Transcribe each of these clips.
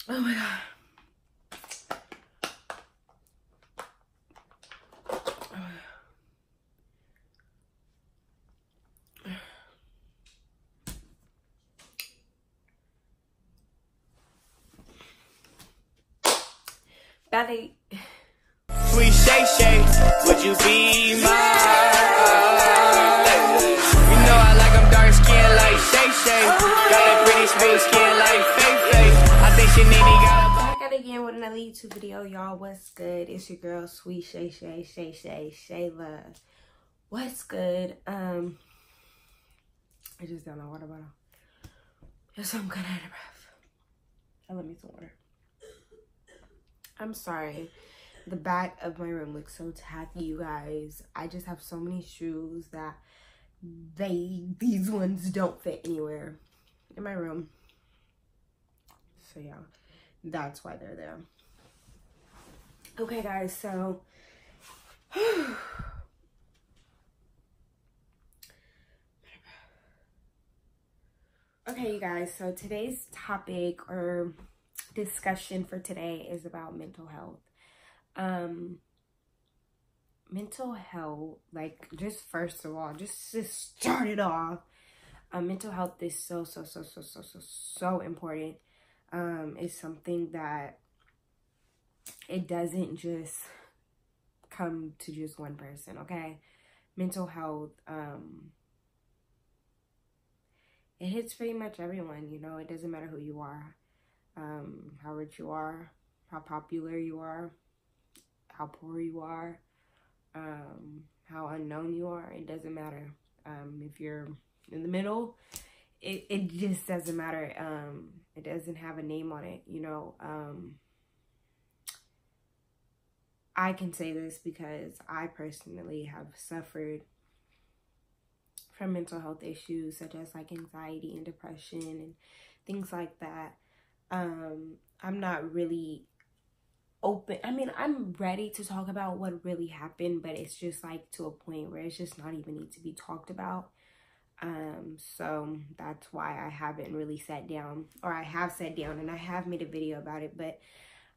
Oh my God. Betty. Sweet Shay Shay, would you be mine? You know I like them dark skin like Shay Shay. Got that pretty smooth skin like Faye Faye. I think she need me got Back at it again with another YouTube video, y'all. What's good? It's your girl, Sweet Shay Shay, Shayla. What's good? I just down my water bottle. Yes, I'm kind of out of breath. I let me some water. I'm sorry. The back of my room looks so tacky, you guys. I just have so many shoes that these ones don't fit anywhere in my room. So yeah, that's why they're there. Okay, guys, so okay, you guys, so today's topic or discussion for today is about mental health. Mental health, like, just first of all, just to start it off, mental health is so important. It's something that it doesn't just come to just one person, okay? Mental health, it hits pretty much everyone, you know. It doesn't matter who you are, how rich you are, how popular you are, how poor you are, how unknown you are. It doesn't matter. If you're in the middle, it just doesn't matter. It doesn't have a name on it, you know. I can say this because I personally have suffered from mental health issues such as like anxiety and depression and things like that. I'm not really open. I mean, I'm ready to talk about what really happened, but it's just like to a point where it's just not even need to be talked about. So that's why I haven't really sat down, or I have sat down and I have made a video about it, but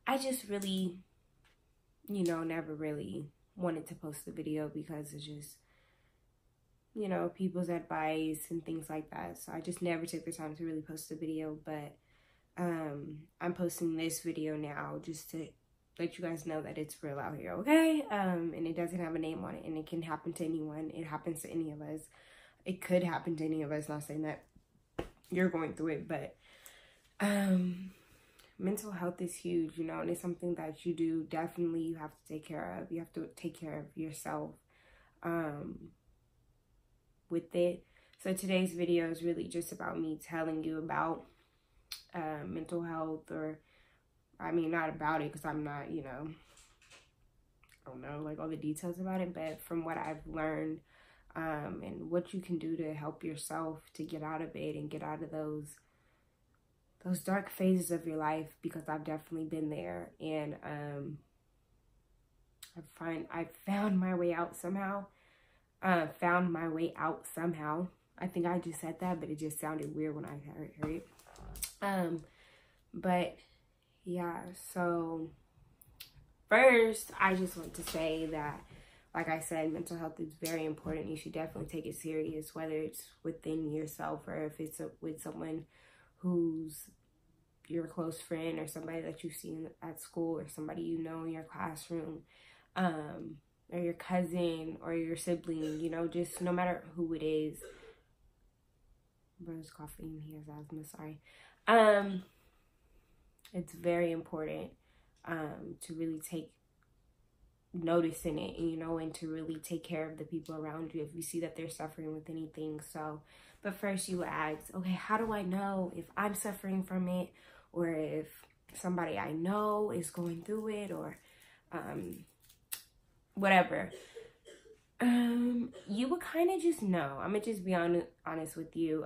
I just really, you know, never really wanted to post the video because it's just, you know, people's advice and things like that. So I just never took the time to really post the video, but I'm posting this video now just to let you guys know that it's real out here, okay? And it doesn't have a name on it, and it can happen to anyone. It happens to any of us. It could happen to any of us, not saying that you're going through it, but mental health is huge, you know, and it's something that you do definitely you have to take care of. You have to take care of yourself with it. So today's video is really just about me telling you about mental health, or I mean, not about it because I'm not, you know, I don't know like all the details about it, but from what I've learned and what you can do to help yourself to get out of it and get out of those dark phases of your life, because I've definitely been there, and I found my way out somehow. I think I just said that, but it just sounded weird when I heard it. But yeah, so first I just want to say that, like I said, mental health is very important. You should definitely take it serious, whether it's within yourself or if it's with someone who's your close friend, or somebody that you've seen at school, or somebody you know in your classroom, or your cousin or your sibling, you know, just no matter who it is. Brother's coughing, he has asthma, sorry. It's very important to really take notice in it, you know, and to really take care of the people around you if you see that they're suffering with anything. So, but first you ask, okay, how do I know if I'm suffering from it, or if somebody I know is going through it, or whatever. You would kind of just know. I'm gonna just be honest with you.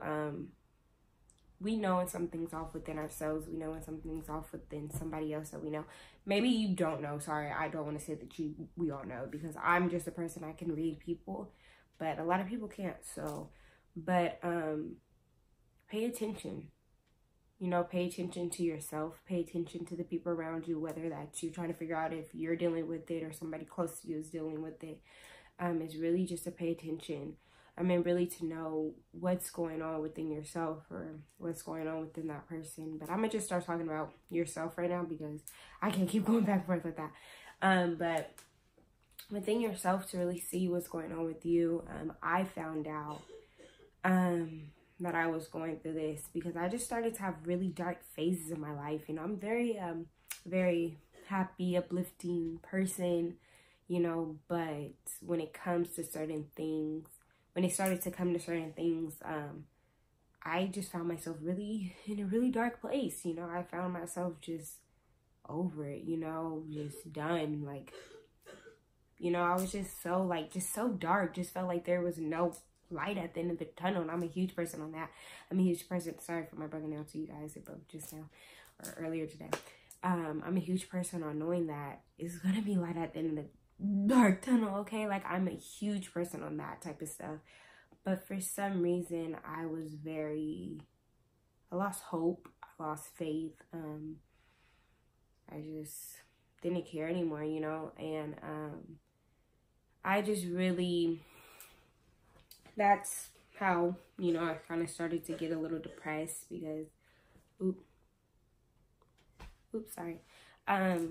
we know when something's off within ourselves. We know when something's off within somebody else that we know. Maybe you don't know. Sorry, I don't want to say that we all know, because I'm just a person, I can read people, but a lot of people can't. So, but pay attention. You know, pay attention to yourself. Pay attention to the people around you, whether that's you trying to figure out if you're dealing with it or somebody close to you is dealing with it. It's really just to pay attention. I mean, really to know what's going on within yourself or what's going on within that person. But I'm going to just start talking about yourself right now, because I can't keep going back and forth like that. But within yourself, to really see what's going on with you, I found out that I was going through this because I just started to have really dark phases in my life. You know, I'm very happy, uplifting person, you know, but when it comes to certain things, when it started to come to certain things, I just found myself really in a really dark place. You know, I found myself just over it, you know, just done. Like, you know, I was just so dark, just felt like there was no light at the end of the tunnel. And I'm a huge person on that. I'm a huge person. Sorry for my broken down to you guys, it broke just now or earlier today. I'm a huge person on knowing that it's gonna be light at the end of the dark tunnel, okay? Like, I'm a huge person on that type of stuff. But for some reason, I lost hope, I lost faith. I just didn't care anymore, you know? And I just really, that's how, you know, I kind of started to get a little depressed because,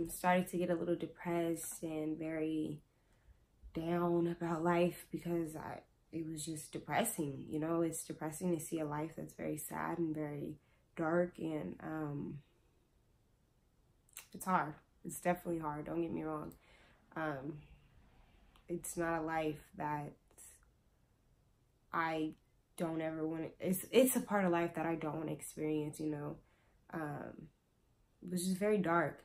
started to get a little depressed and very down about life because it was just depressing. You know, it's depressing to see a life that's very sad and very dark, and it's hard. It's definitely hard, don't get me wrong. It's not a life that I don't ever want to, it's a part of life that I don't want to experience, you know. It was just very dark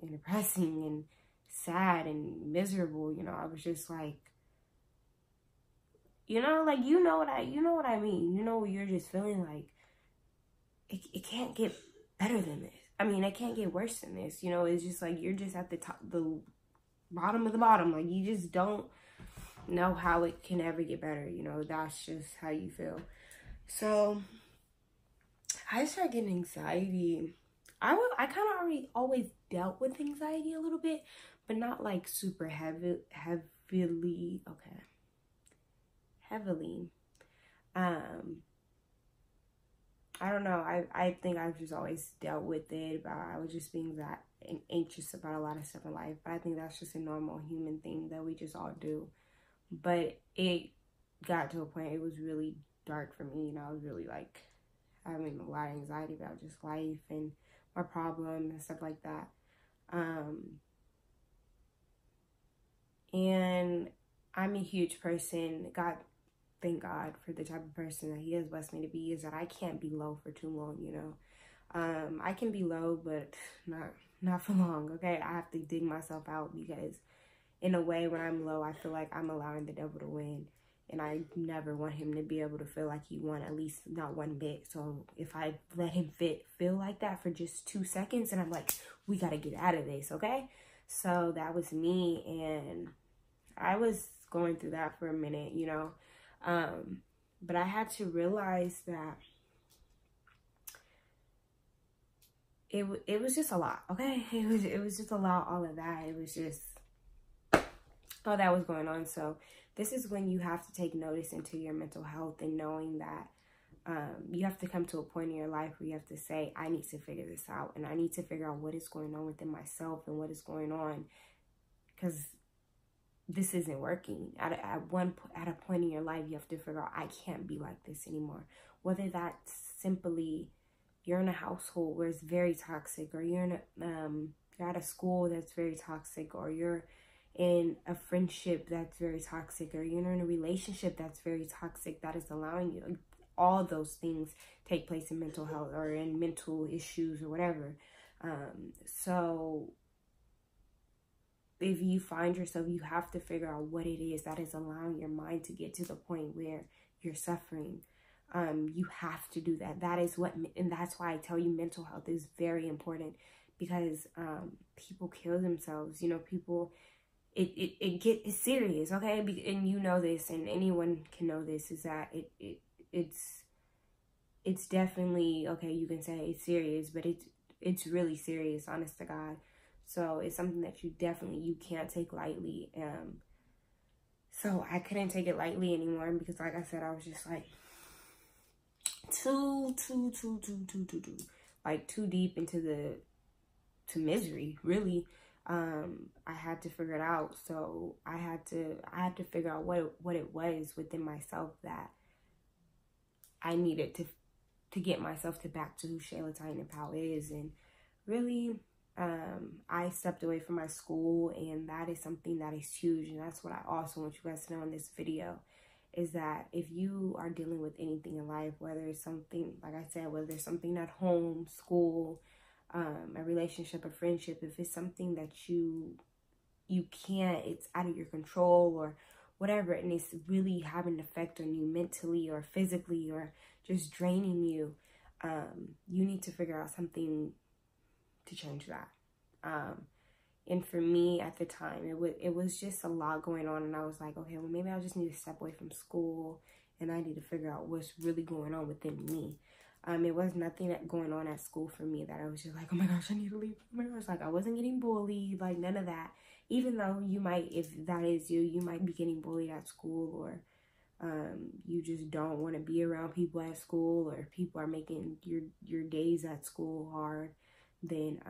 and depressing and sad and miserable, you know. I was just like, you know, like, you know what I mean. You know, you're just feeling like it can't get better than this. I mean, it can't get worse than this. You know, it's just like you're just at the top, the bottom of the bottom. Like, you just don't know how it can ever get better. You know, that's just how you feel. So I started getting anxiety. I kind of already always dealt with anxiety a little bit, but not like super heavily. I don't know. I think I've just always dealt with it, but I was just being that anxious about a lot of stuff in life. But I think that's just a normal human thing that we just all do. But it got to a point, it was really dark for me. You know, I was really like having a lot of anxiety about just life and my problems and stuff like that. And I'm a huge person. Thank God for the type of person that he has blessed me to be, is that I can't be low for too long, you know. I can be low, but not for long, okay? I have to dig myself out, because in a way, when I'm low, I feel like I'm allowing the devil to win. And I never want him to be able to feel like he won, at least not one bit. So if I let him feel like that for just 2 seconds, and I'm like, we got to get out of this, okay? So that was me, and I was going through that for a minute, you know. But I had to realize that it was just a lot, okay? It was just a lot, all of that. It was just all that was going on. So this is when you have to take notice into your mental health, and knowing that you have to come to a point in your life where you have to say, I need to figure this out, and I need to figure out what is going on within myself and what is going on, because this isn't working. At a point in your life, you have to figure out, I can't be like this anymore. Whether that's simply you're in a household where it's very toxic, or you're at a school that's very toxic, or you're in a friendship that's very toxic, or you're in a relationship that's very toxic, that is allowing you, like, all those things take place in mental health or in mental issues or whatever. So if you find yourself, you have to figure out what it is that is allowing your mind to get to the point where you're suffering. You have to do that. That is what, and that's why I tell you mental health is very important, because people kill themselves. You know, people, it's serious, okay? And you know this, and anyone can know this, is that it's definitely, okay, you can say it's serious, but it's really serious, honest to God. So it's something that you can't take lightly. So I couldn't take it lightly anymore, because like I said, I was just like too deep into misery, really. I had to figure it out. So I had to figure out what it was within myself that I needed to get myself back to who Shayla Tynan Powell is. And really, I stepped away from my school, and that is something that is huge. And that's what I also want you guys to know in this video, is that if you are dealing with anything in life, whether it's something, like I said, whether it's something at home, school, a relationship, a friendship, if it's something that you can't, it's out of your control or whatever, and it's really having an effect on you mentally or physically or just draining you, you need to figure out something to change that. And for me at the time, it was just a lot going on, and I was like, okay, well, maybe I just need to step away from school, and I need to figure out what's really going on within me. It was nothing that going on at school for me that I was just like, oh my gosh, I need to leave. Oh my gosh, like I wasn't getting bullied, like none of that. Even though you might, if that is you might be getting bullied at school, or you just don't want to be around people at school, or people are making your days at school hard, then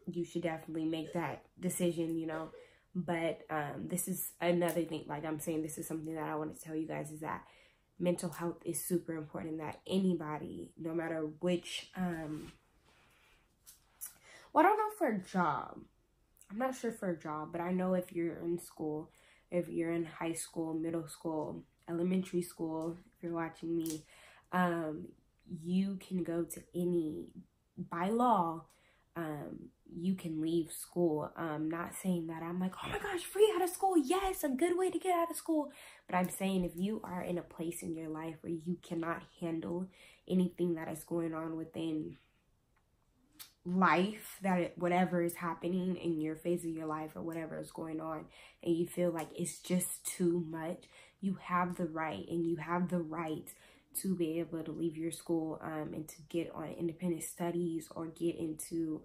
you should definitely make that decision, you know. But this is another thing, like I'm saying, this is something that I want to tell you guys, is that mental health is super important, that anybody, no matter which, well, I don't know for a job. I'm not sure for a job, but I know if you're in school, if you're in high school, middle school, elementary school, if you're watching me, you can go to any, by law, you can leave school. Not saying that I'm like, oh my gosh, free out of school, yes, a good way to get out of school. But I'm saying if you are in a place in your life where you cannot handle anything that is going on within life, whatever is happening in your phase of your life or whatever is going on, and you feel like it's just too much, you have the right, and you have the right to be able to leave your school and to get on independent studies, or get into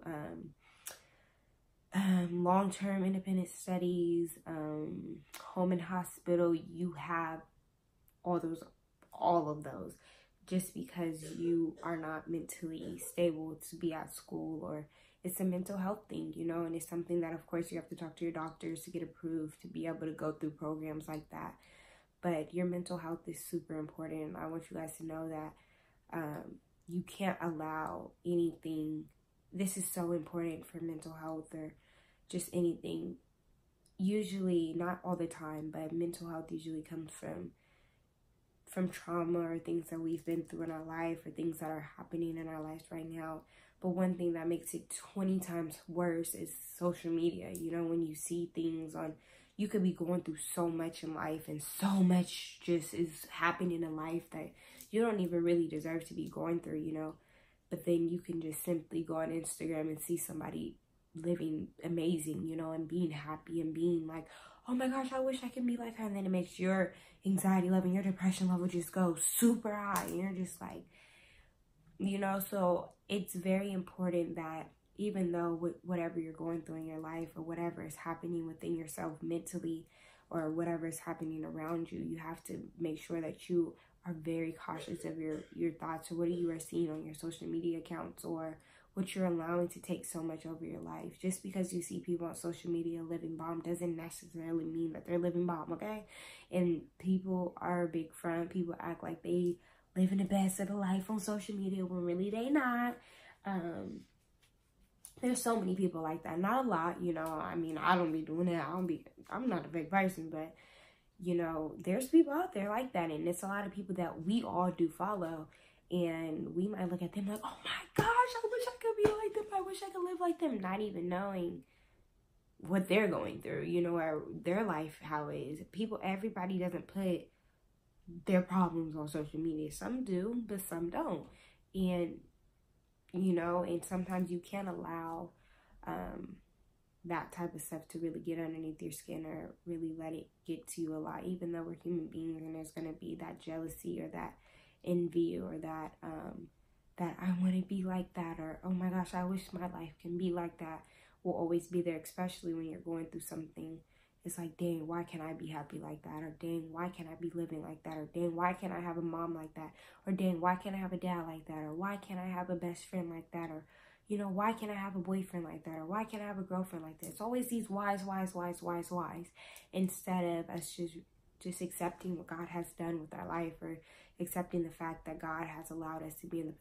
long-term independent studies, home and hospital. You have all of those, just because you are not mentally stable to be at school, or it's a mental health thing, you know. And it's something that, of course, you have to talk to your doctors to get approved to be able to go through programs like that. But your mental health is super important. I want you guys to know that you can't allow anything. This is so important for mental health, or just anything. Usually, not all the time, but mental health usually comes from trauma, or things that we've been through in our life, or things that are happening in our lives right now. But one thing that makes it 20 times worse is social media. You know, when you see things on, you could be going through so much in life, and so much just is happening in life that you don't even really deserve to be going through, you know. But then you can just simply go on Instagram and see somebody living amazing, you know, and being happy, and being like, oh my gosh, I wish I could be like her. And then it makes your anxiety level, your depression level just go super high. And you're just like, you know, so it's very important that even though with whatever you're going through in your life, or whatever is happening within yourself mentally, or whatever is happening around you, you have to make sure that you are very cautious of your thoughts, or what you are seeing on your social media accounts, or what you're allowing to take so much over your life. Just because you see people on social media living bomb doesn't necessarily mean that they're living bomb, okay? And people are a big front. People act like they living the best of the life on social media when really they not. There's so many people like that. Not a lot, you know. I mean, I don't be doing that. I'm not a big person, but you know, there's people out there like that, and it's a lot of people that we all do follow, and we might look at them like, oh my gosh, I wish I could be like them. I wish I could live like them, not even knowing what they're going through, you know, or their life, how it is. Everybody doesn't put their problems on social media. Some do, but some don't. And, you know, and sometimes you can't allow that type of stuff to really get underneath your skin or really let it get to you a lot, even though we're human beings and there's going to be that jealousy or that envy or that that I want to be like that, or oh my gosh, I wish my life can be like that, will always be there, especially when you're going through something. It's like, dang, why can't I be happy like that? Or dang, why can't I be living like that? Or dang, why can't I have a mom like that? Or dang, why can't I have a dad like that? Or why can't I have a best friend like that? Or, you know, why can't I have a boyfriend like that? Or why can't I have a girlfriend like that? It's always these whys, instead of us just accepting what God has done with our life, or accepting the fact that God has allowed us to be in the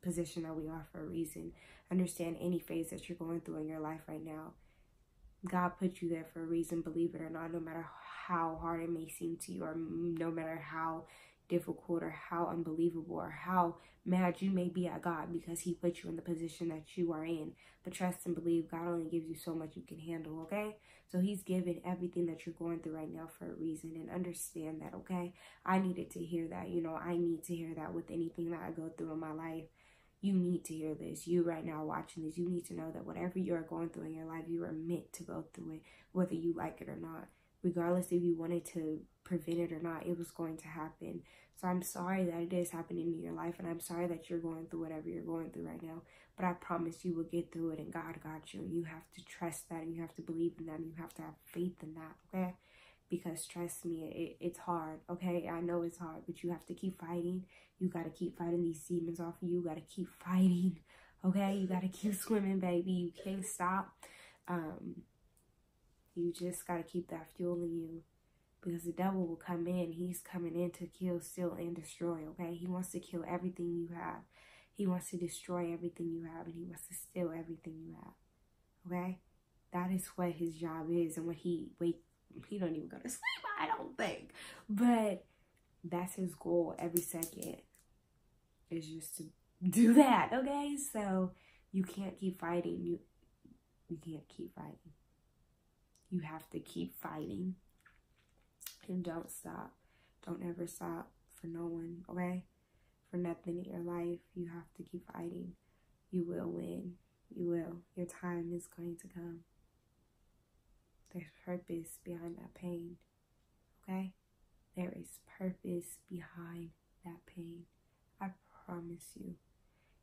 position that we are for a reason. Understand any phase that you're going through in your life right now, God put you there for a reason, believe it or not, no matter how hard it may seem to you, or no matter how difficult or how unbelievable or how mad you may be at God because he put you in the position that you are in. But trust and believe, God only gives you so much you can handle, okay? So he's given everything that you're going through right now for a reason, and understand that, okay? I needed to hear that. You know, I need to hear that with anything that I go through in my life. You need to hear this. You right now watching this, you need to know that whatever you are going through in your life, you are meant to go through it, whether you like it or not. Regardless if you wanted to prevent it or not, it was going to happen. So I'm sorry that it is happening in your life, and I'm sorry that you're going through whatever you're going through right now. But I promise you will get through it, and God got you. And you have to trust that, and you have to believe in that, and you have to have faith in that, okay? Because trust me, it's hard, okay? I know it's hard, but you have to keep fighting. You got to keep fighting these demons off of you. You got to keep fighting, okay? You got to keep swimming, baby. You can't stop. You just got to keep that fuel in you, because the devil will come in. He's coming in to kill, steal, and destroy, okay? He wants to kill everything you have. He wants to destroy everything you have, and he wants to steal everything you have, okay? That is what his job is, and what he don't even go to sleep, I don't think. But that's his goal every second, is just to do that, okay? So you can't keep fighting. You can't keep fighting. You have to keep fighting. And don't stop. Don't ever stop for no one, okay? For nothing in your life. You have to keep fighting. You will win. You will. Your time is going to come. There's purpose behind that pain, okay? There is purpose behind that pain. I promise you.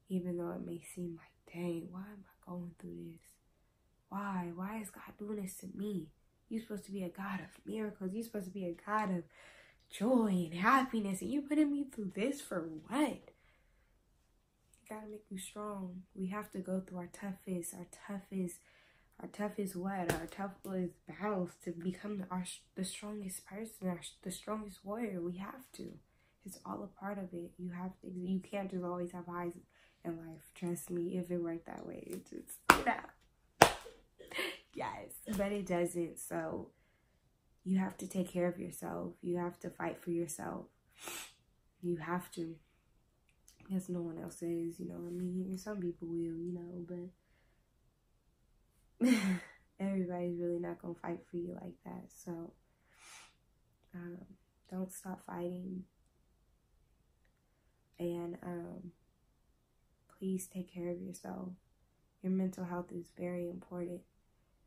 Even though it may seem like, dang, why am I going through this? Why? Why is God doing this to me? You're supposed to be a God of miracles. You're supposed to be a God of joy and happiness. And you're putting me through this for what? It gotta make you strong. We have to go through our toughest battles to become the strongest person, the strongest warrior. We have to. It's all a part of it. You have to. You can't just always have highs in life. Trust me, if it worked that way, it just, you know. Yes, but it doesn't. So you have to take care of yourself. You have to fight for yourself. You have to. Because no one else is, you know what I mean? Some people will, you know, but everybody's really not going to fight for you like that. So don't stop fighting. And please take care of yourself. Your mental health is very important.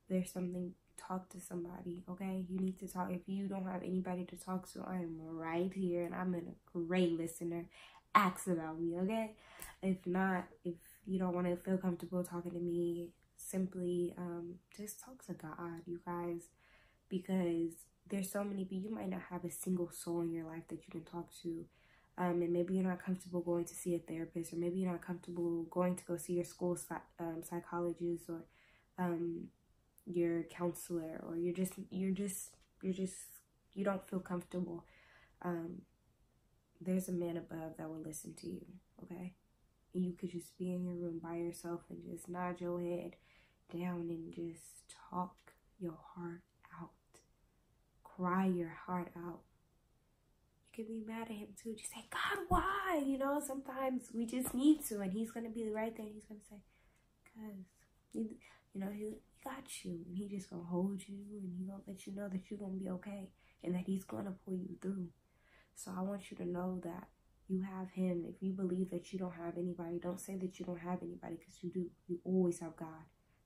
There's something, talk to somebody, okay? You need to talk. If you don't have anybody to talk to, I am right here, and I'm a great listener. Ask about me, okay? If not, if you don't want to feel comfortable talking to me, simply just talk to God, you guys, because there's so many people. You might not have a single soul in your life that you can talk to, and maybe you're not comfortable going to see a therapist, or maybe you're not comfortable going to go see your school psychologist, or your counselor, or you don't feel comfortable. There's a man above that will listen to you, okay? And you could just be in your room by yourself and just nod your head down and just talk your heart out. Cry your heart out. You could be mad at him too. Just say, God, why? You know, sometimes we just need to, and he's going to be right there. He's going to say, because, you know, he got you, and he just going to hold you, and he going to let you know that you're going to be okay, and that he's going to pull you through. So I want you to know that you have him. If you believe that you don't have anybody, don't say that you don't have anybody, because you do. You always have God,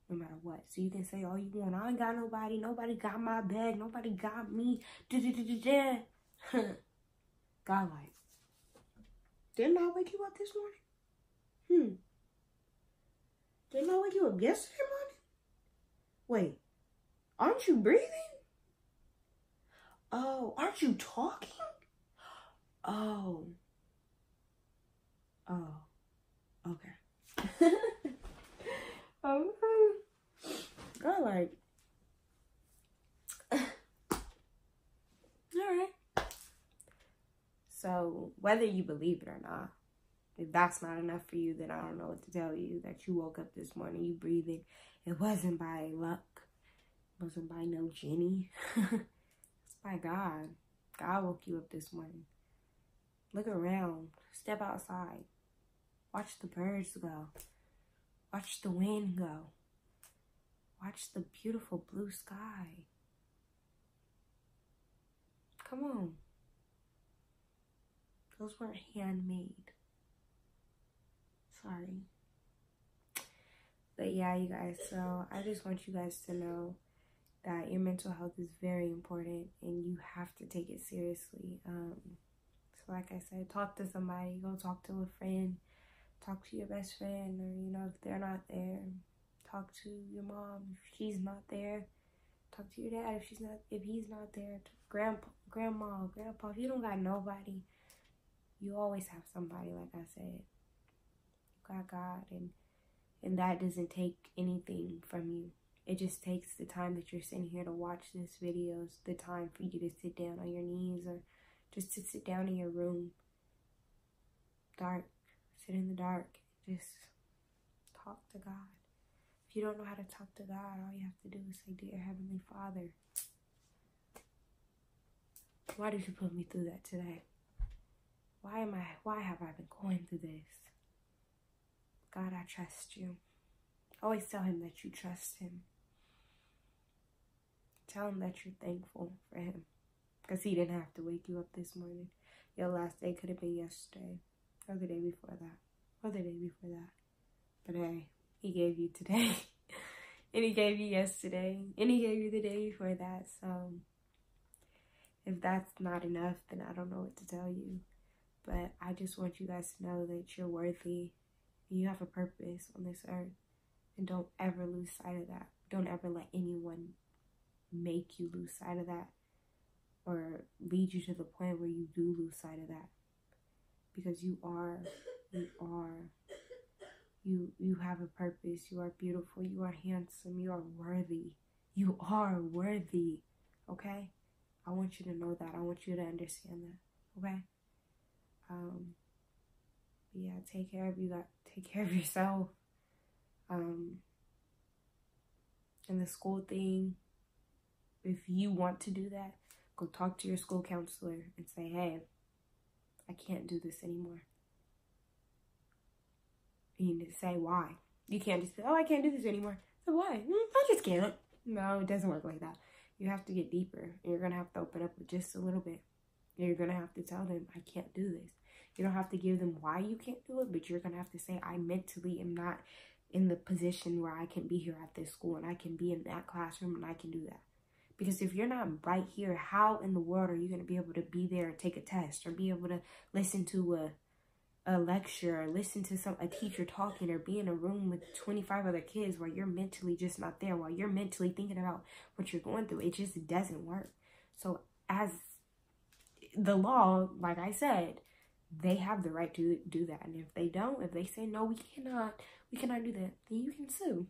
no matter what. So you can say all you want. I ain't got nobody. Nobody got my bag. Nobody got me. God, like, didn't I wake you up this morning? Didn't I wake you up yesterday morning? Wait, aren't you breathing? Oh, aren't you talking? Oh, okay. God, like, all right. So whether you believe it or not, if that's not enough for you, then I don't know what to tell you. That you woke up this morning, you breathing. It wasn't by luck. It wasn't by no genie. It's by God. God woke you up this morning. Look around. Step outside. Watch the birds go. Watch the wind go. Watch the beautiful blue sky. Come on. Those weren't handmade. Sorry. But yeah, you guys, so I just want you guys to know that your mental health is very important and you have to take it seriously. So like I said, talk to somebody, go talk to a friend, talk to your best friend, or you know, if they're not there, talk to your mom if she's not there, talk to your dad if he's not there, to grandma, grandpa. If you don't got nobody, you always have somebody. Like I said, you got God, and that doesn't take anything from you. It just takes the time that you're sitting here to watch this video, the time for you to sit down on your knees, or just to sit down in your room, dark, sit in the dark, just talk to God. If you don't know how to talk to God, all you have to do is say, "Dear Heavenly Father, why did you put me through that today? Why have I been going through this? God, I trust you." Always tell him that you trust him. Tell him that you're thankful for him, because he didn't have to wake you up this morning. Your last day could have been yesterday, or the day before that, or the day before that. But hey, he gave you today, and he gave you yesterday, and he gave you the day before that. So if that's not enough, then I don't know what to tell you. But I just want you guys to know that you're worthy. You have a purpose on this earth. And don't ever lose sight of that. Don't ever let anyone make you lose sight of that, or lead you to the point where you do lose sight of that. Because you have a purpose. You are beautiful. You are handsome. You are worthy. You are worthy. Okay? I want you to know that. I want you to understand that. Okay? Yeah, take care of you. Take care of yourself. And the school thing, if you want to do that, go talk to your school counselor and say, "Hey, I can't do this anymore." And you need to say why. You can't just say, "Oh, I can't do this anymore." So why? I just can't. No, it doesn't work like that. You have to get deeper. You're going to have to open up just a little bit. You're going to have to tell them, "I can't do this." You don't have to give them why you can't do it, but you're going to have to say, "I mentally am not in the position where I can be here at this school, and I can be in that classroom, and I can do that." Because if you're not right here, how in the world are you going to be able to be there and take a test, or be able to listen to a lecture, or listen to a teacher talking, or be in a room with 25 other kids while you're mentally just not there, while you're mentally thinking about what you're going through? It just doesn't work. So as the law, like I said, they have the right to do that. And if they don't, if they say, "No, we cannot do that," then you can sue.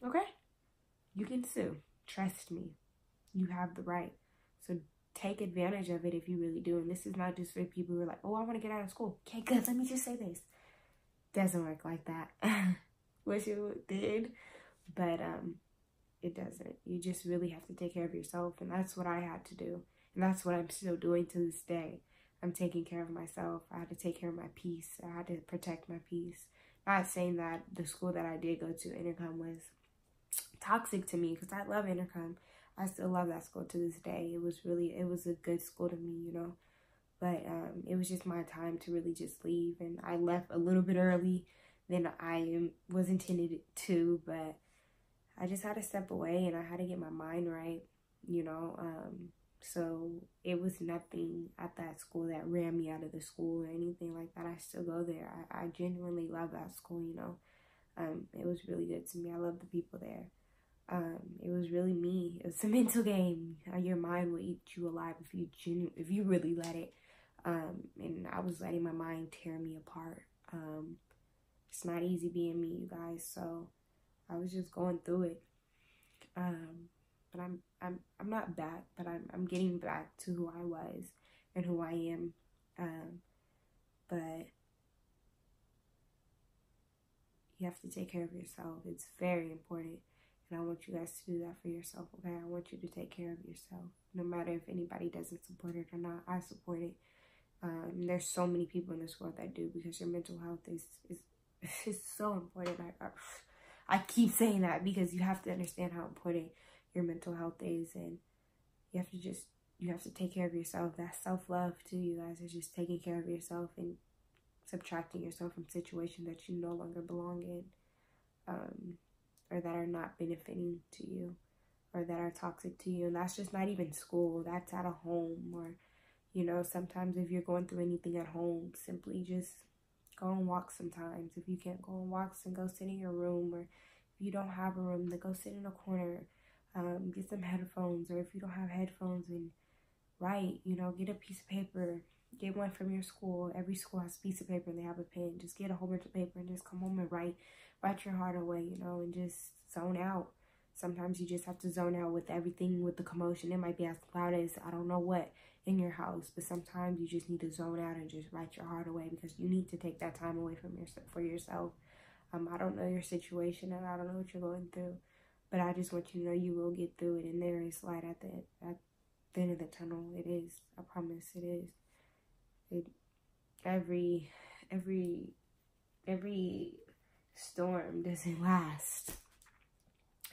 Okay? You can sue. Trust me. You have the right. So take advantage of it if you really do. And this is not just for people who are like, "Oh, I want to get out of school." Okay, good. Let me just say this. Doesn't work like that. Wish it did. But it doesn't. You just really have to take care of yourself. And that's what I had to do. And that's what I'm still doing to this day. I'm taking care of myself. I had to take care of my peace. I had to protect my peace. Not saying that the school that I did go to, Intercom, was toxic to me, because I love Intercom. I still love that school to this day. It was a good school to me, you know. But it was just my time to really just leave, and I left a little bit early than I was intended to, but I just had to step away and I had to get my mind right, you know. So it was nothing at that school that ran me out of the school or anything like that. I still go there. I genuinely love that school, you know. It was really good to me. I love the people there. It was really me. It was a mental game. Your mind will eat you alive if you really let it. And I was letting my mind tear me apart. It's not easy being me, you guys. So I was just going through it. But I'm not back, but I'm getting back to who I was and who I am. But you have to take care of yourself. It's very important. And I want you guys to do that for yourself, okay? I want you to take care of yourself. No matter if anybody doesn't support it or not, I support it. There's so many people in this world that do, because your mental health is so important. I keep saying that because you have to understand how important your mental health is, and you have to take care of yourself. That's self-love too, you guys. It's just taking care of yourself and subtracting yourself from situations that you no longer belong in, or that are not benefiting to you, or that are toxic to you. And that's just not even school. That's at a home, or, you know, sometimes if you're going through anything at home, simply just go on walks sometimes. If you can't go on walks, then go sit in your room, or if you don't have a room, then go sit in a corner. Get some headphones, or if you don't have headphones, then write, you know, get a piece of paper, get one from your school. Every school has a piece of paper and they have a pen. Just get a whole bunch of paper and just come home and write your heart away, you know, and just zone out. Sometimes you just have to zone out with everything, with the commotion. It might be as loud as I don't know what in your house, but sometimes you just need to zone out and just write your heart away, because you need to take that time away from for yourself. I don't know your situation and I don't know what you're going through, but I just want you to know you will get through it, and there is light at the end of the tunnel. It is. I promise it is. Every storm doesn't last.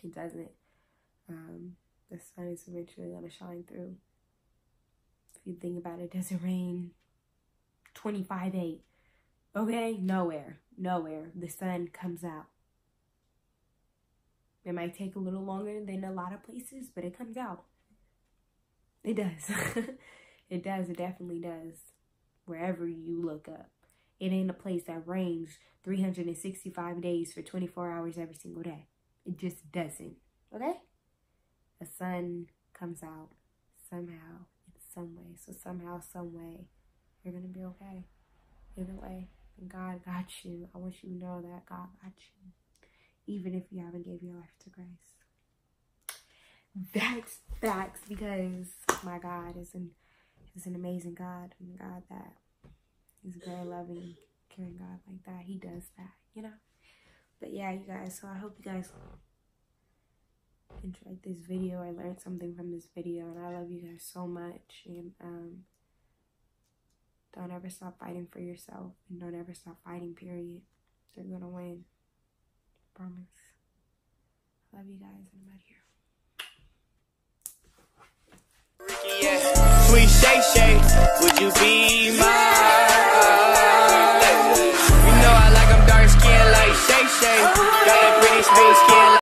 It doesn't. The sun is eventually going to shine through. If you think about it, doesn't rain 25/8. Okay? Nowhere. The sun comes out. It might take a little longer than a lot of places, but it comes out. It does. It does. It definitely does. Wherever you look up. It ain't a place that rains 365 days for 24 hours every single day. It just doesn't. Okay? The sun comes out somehow, in some way. So somehow, some way, you're going to be okay. Either way. And God got you. I want you to know that God got you. Even if you haven't gave your life to Christ. That's facts, because my God is an amazing God. And a God that is a very loving, caring God like that. He does that, you know. But yeah, you guys, so I hope you guys enjoyed this video. I learned something from this video, and I love you guys so much. And don't ever stop fighting for yourself, and don't ever stop fighting, period. You're gonna win. Promise. I love you guys, and I'm out here. Yeah. Sweet Shay Shay, would you be mine? You know I like 'em dark skin like Shay Shay. Got that pretty smooth skin.